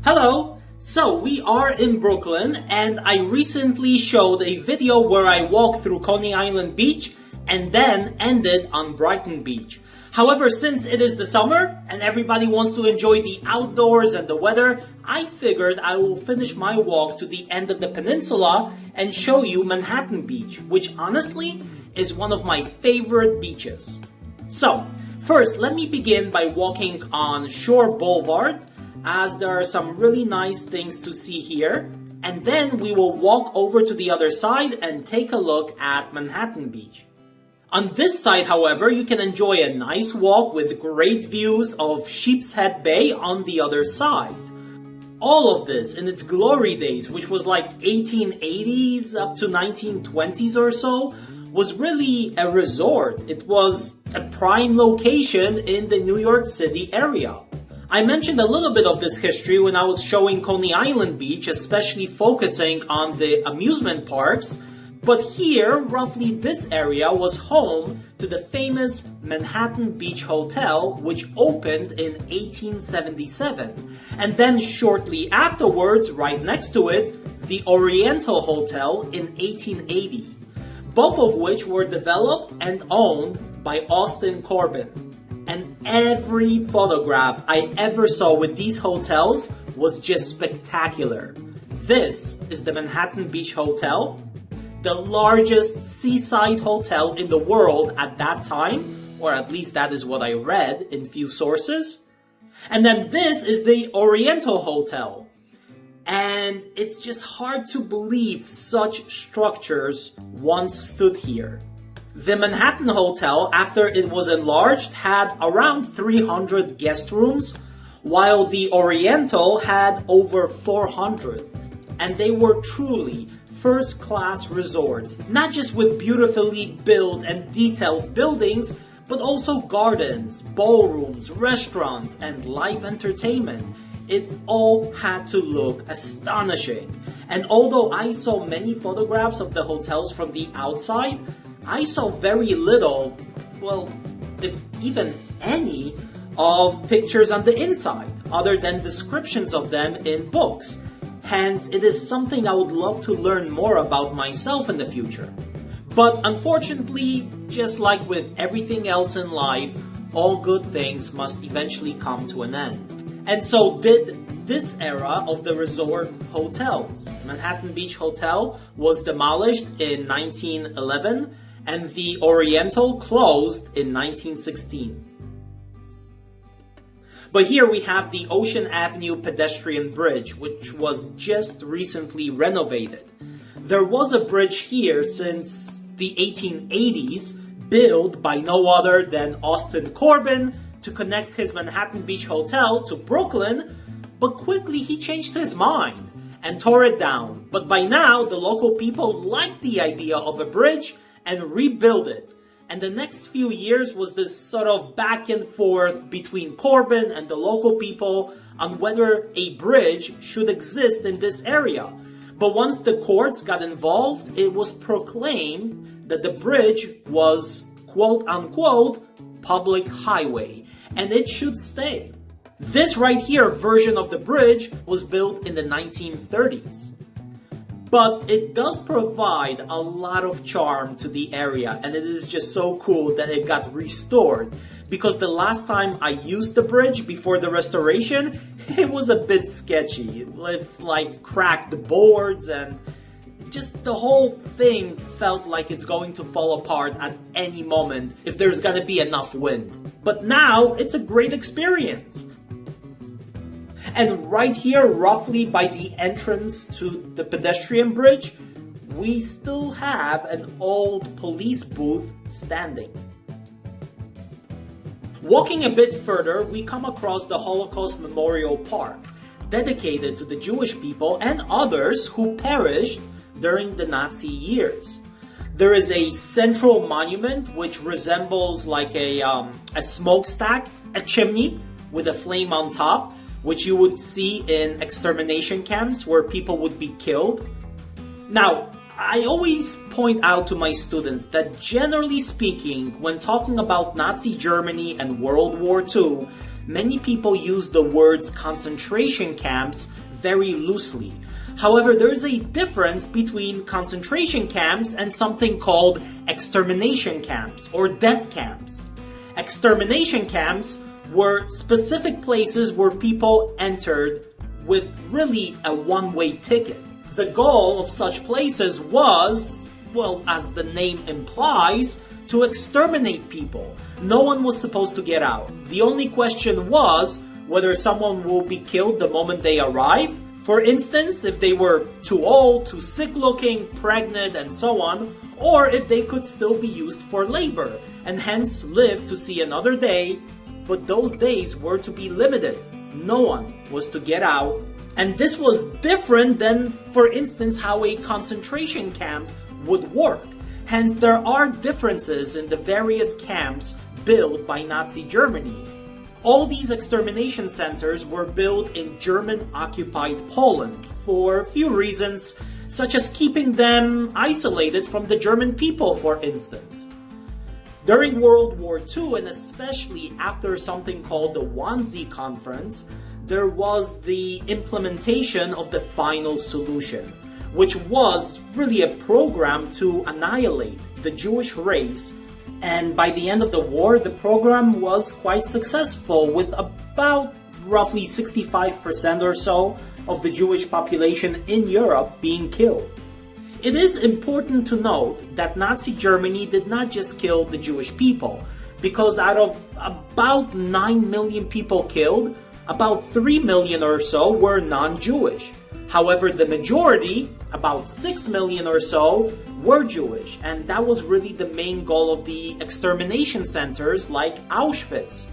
Hello! So we are in Brooklyn and I recently showed a video where I walked through Coney Island beach and then ended on Brighton beach. However, since it is the summer and everybody wants to enjoy the outdoors and the weather, I figured I will finish my walk to the end of the peninsula and show you Manhattan Beach, which honestly is one of my favorite beaches. So, first let me begin by walking on Shore Boulevard, as there are some really nice things to see here, and then we will walk over to the other side and take a look at Manhattan Beach. On this side, however, you can enjoy a nice walk with great views of Sheepshead Bay on the other side. All of this in its glory days, which was like 1880s up to 1920s or so, was really a resort. It was a prime location in the New York City area. I mentioned a little bit of this history when I was showing Coney Island Beach, especially focusing on the amusement parks, but here, roughly this area was home to the famous Manhattan Beach Hotel, which opened in 1877, and then shortly afterwards, right next to it, the Oriental Hotel in 1880, both of which were developed and owned by Corbin. And every photograph I ever saw with these hotels was just spectacular. This is the Manhattan Beach Hotel, the largest seaside hotel in the world at that time, or at least that is what I read in few sources. And then this is the Oriental Hotel. And it's just hard to believe such structures once stood here. The Manhattan Hotel, after it was enlarged, had around 300 guest rooms, while the Oriental had over 400. And they were truly first-class resorts, not just with beautifully built and detailed buildings, but also gardens, ballrooms, restaurants, and live entertainment. It all had to look astonishing. And although I saw many photographs of the hotels from the outside, I saw very little, well, if even any, of pictures on the inside, other than descriptions of them in books. Hence, it is something I would love to learn more about myself in the future. But unfortunately, just like with everything else in life, all good things must eventually come to an end. And so did this era of the resort hotels. Manhattan Beach Hotel was demolished in 1911, and the Oriental closed in 1916. But here we have the Ocean Avenue Pedestrian Bridge, which was just recently renovated. There was a bridge here since the 1880s, built by no other than Corbin to connect his Manhattan Beach Hotel to Brooklyn, but quickly he changed his mind and tore it down. But by now, the local people liked the idea of a bridge and rebuild it. And the next few years was this sort of back and forth between Corbin and the local people on whether a bridge should exist in this area. But once the courts got involved, it was proclaimed that the bridge was quote-unquote public highway, and it should stay. This right here version of the bridge was built in the 1930s. But it does provide a lot of charm to the area, and it is just so cool that it got restored. Because the last time I used the bridge before the restoration, it was a bit sketchy. It like cracked boards, and just the whole thing felt like it's going to fall apart at any moment if there's gonna be enough wind. But now it's a great experience. And right here, roughly by the entrance to the pedestrian bridge, we still have an old police booth standing. Walking a bit further, we come across the Holocaust Memorial Park, dedicated to the Jewish people and others who perished during the Nazi years. There is a central monument which resembles like a smokestack, a chimney with a flame on top, which you would see in extermination camps where people would be killed. Now, I always point out to my students that generally speaking, when talking about Nazi Germany and World War II, many people use the words concentration camps very loosely. However, there is a difference between concentration camps and something called extermination camps or death camps. Extermination camps were specific places where people entered with really a one-way ticket. The goal of such places was, well, as the name implies, to exterminate people. No one was supposed to get out. The only question was whether someone will be killed the moment they arrive. For instance, if they were too old, too sick-looking, pregnant, and so on, or if they could still be used for labor, and hence live to see another day, but those days were to be limited. No one was to get out, and this was different than, for instance, how a concentration camp would work. Hence, there are differences in the various camps built by Nazi Germany. All these extermination centers were built in German-occupied Poland for a few reasons, such as keeping them isolated from the German people, for instance. During World War II, and especially after something called the Wannsee Conference, there was the implementation of the final solution, which was really a program to annihilate the Jewish race. And by the end of the war, the program was quite successful, with about roughly 65% or so of the Jewish population in Europe being killed. It is important to note that Nazi Germany did not just kill the Jewish people, because out of about 9 million people killed, about 3 million or so were non-Jewish. However, the majority, about 6 million or so, were Jewish, and that was really the main goal of the extermination centers like Auschwitz.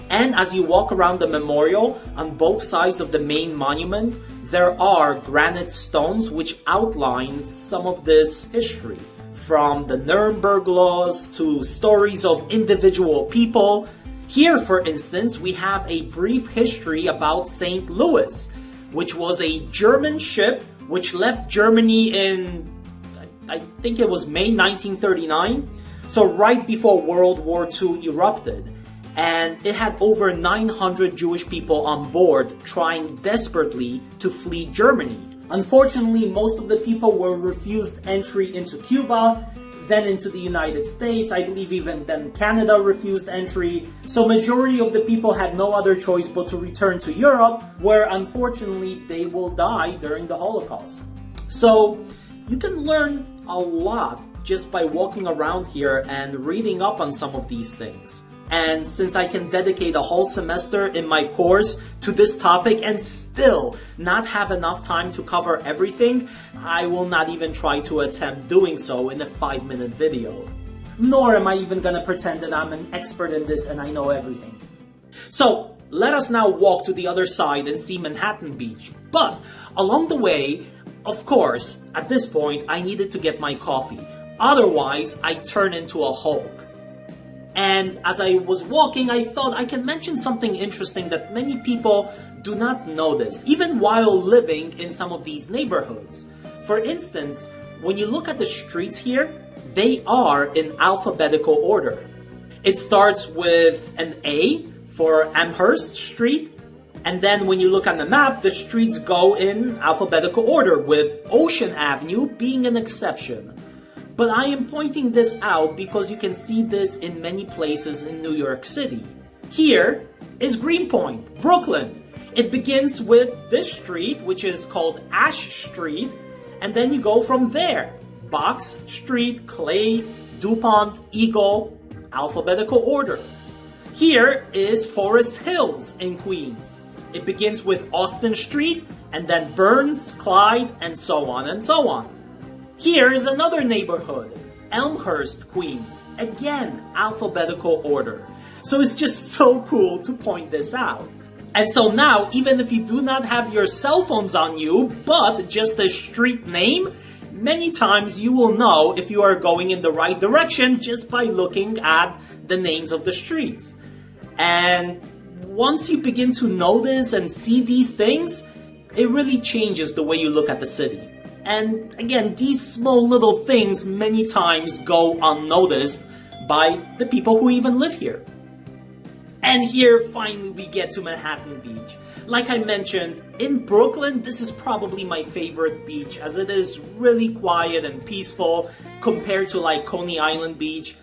And as you walk around the memorial, on both sides of the main monument, there are granite stones which outline some of this history. From the Nuremberg laws to stories of individual people. Here, for instance, we have a brief history about St. Louis, which was a German ship which left Germany in, I think it was May 1939, so right before World War II erupted. And it had over 900 Jewish people on board trying desperately to flee Germany. Unfortunately, most of the people were refused entry into Cuba, then into the United States. I believe even then Canada refused entry. So majority of the people had no other choice but to return to Europe, where unfortunately they will die during the Holocaust. So you can learn a lot just by walking around here and reading up on some of these things. And since I can dedicate a whole semester in my course to this topic and still not have enough time to cover everything, I will not even try to attempt doing so in a 5-minute video. Nor am I even gonna pretend that I'm an expert in this and I know everything. So let us now walk to the other side and see Manhattan Beach. But along the way, of course, at this point, I needed to get my coffee. Otherwise, I turn into a Hulk. And as I was walking, I thought I can mention something interesting that many people do not notice, even while living in some of these neighborhoods. For instance, when you look at the streets here, they are in alphabetical order. It starts with an A for Amherst Street, and then when you look on the map, the streets go in alphabetical order, with Ocean Avenue being an exception. But I am pointing this out because you can see this in many places in New York City. Here is Greenpoint, Brooklyn. It begins with this street, which is called Ash Street, and then you go from there. Box Street, Clay, DuPont, Eagle, alphabetical order. Here is Forest Hills in Queens. It begins with Austin Street, and then Burns, Clyde, and so on and so on. Here is another neighborhood, Elmhurst, Queens. Again, alphabetical order. So it's just so cool to point this out. And so now, even if you do not have your cell phones on you, but just a street name, many times you will know if you are going in the right direction just by looking at the names of the streets. And once you begin to notice and see these things, it really changes the way you look at the city. And again, these small little things many times go unnoticed by the people who even live here. And here, finally, we get to Manhattan Beach. Like I mentioned, in Brooklyn, this is probably my favorite beach, as it is really quiet and peaceful compared to like Coney Island Beach.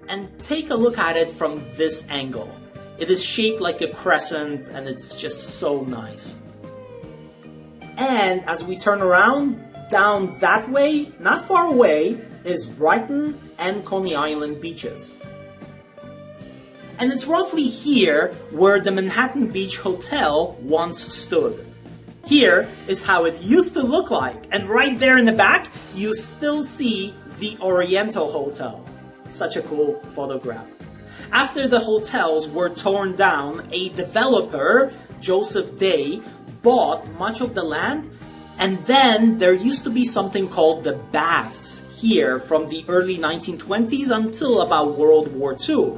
And take a look at it from this angle. It is shaped like a crescent and it's just so nice. And as we turn around, down that way, not far away, is Brighton and Coney Island beaches. And it's roughly here where the Manhattan Beach Hotel once stood. Here is how it used to look like, and right there in the back, you still see the Oriental Hotel. Such a cool photograph. After the hotels were torn down, a developer, Joseph Day, bought much of the land, and then there used to be something called the Baths here from the early 1920s until about World War II.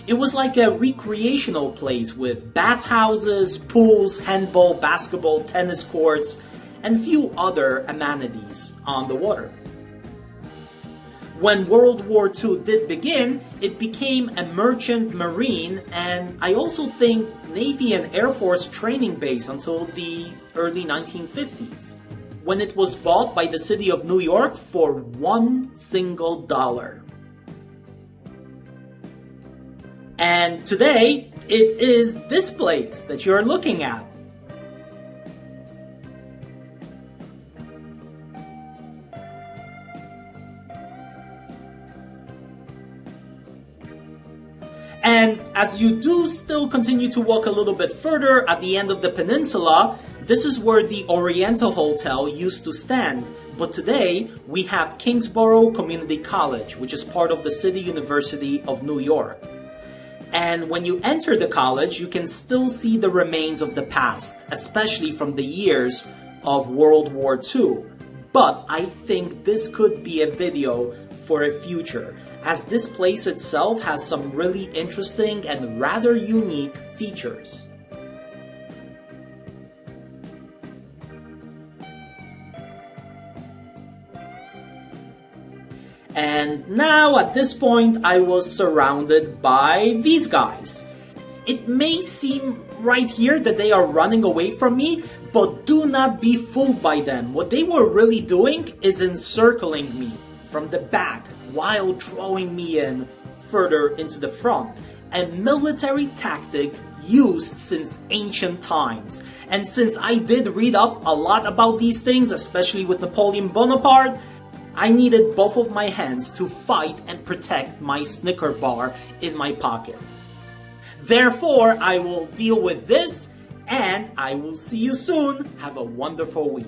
It was like a recreational place with bathhouses, pools, handball, basketball, tennis courts, and few other amenities on the water. When World War II did begin, it became a merchant marine and I also think Navy and Air Force training base until the early 1950s, when it was bought by the city of New York for $1 single. And today, it is this place that you're looking at. And as you do still continue to walk a little bit further at the end of the peninsula, this is where the Oriental Hotel used to stand. But today, we have Kingsborough Community College, which is part of the City University of New York. And when you enter the college, you can still see the remains of the past, especially from the years of World War II. But I think this could be a video for a future, as this place itself has some really interesting and rather unique features. And now at this point I was surrounded by these guys. It may seem right here that they are running away from me, but do not be fooled by them. What they were really doing is encircling me from the back while drawing me in further into the front. A military tactic used since ancient times. And since I did read up a lot about these things, especially with Napoleon Bonaparte, I needed both of my hands to fight and protect my Snicker bar in my pocket. Therefore, I will deal with this, and I will see you soon. Have a wonderful week.